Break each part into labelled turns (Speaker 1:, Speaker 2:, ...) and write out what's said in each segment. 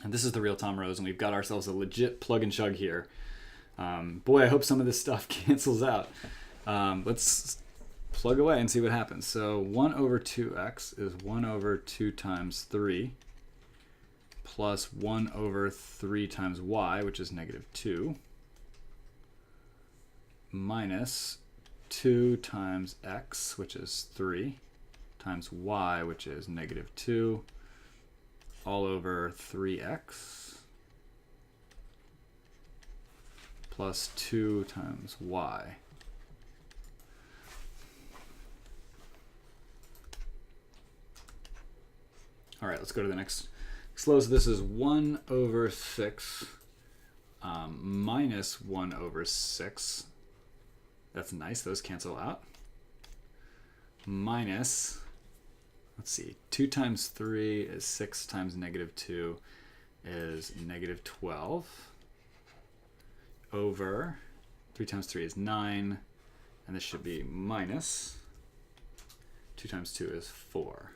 Speaker 1: And this is the real Tom Rose, and we've got ourselves a legit plug and chug here. Boy, I hope some of this stuff cancels out. Let's plug away and see what happens. So 1 over 2x is 1 over 2 times 3 plus 1 over 3 times y, which is negative 2, minus 2 times x, which is 3, times y, which is negative 2, all over 3x plus 2 times y. All right, let's go to the next. So this is 1 over 6 minus 1 over 6. That's nice, those cancel out. Minus, let's see, 2 times 3 is 6 times negative 2 is negative 12 over 3 times 3 is 9, and this should be minus 2 times 2 is 4.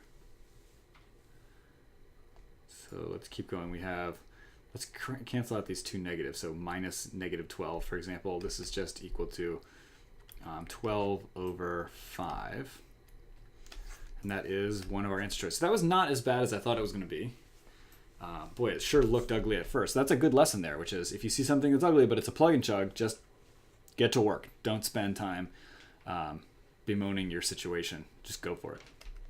Speaker 1: So let's keep going. We have, let's cancel out these two negatives. So minus negative 12, for example, this is just equal to 12 over 5. And that is one of our answer choices. So that was not as bad as I thought it was going to be. Boy, it sure looked ugly at first. That's a good lesson there, which is if you see something that's ugly but it's a plug and chug, just get to work. Don't spend time bemoaning your situation. Just go for it.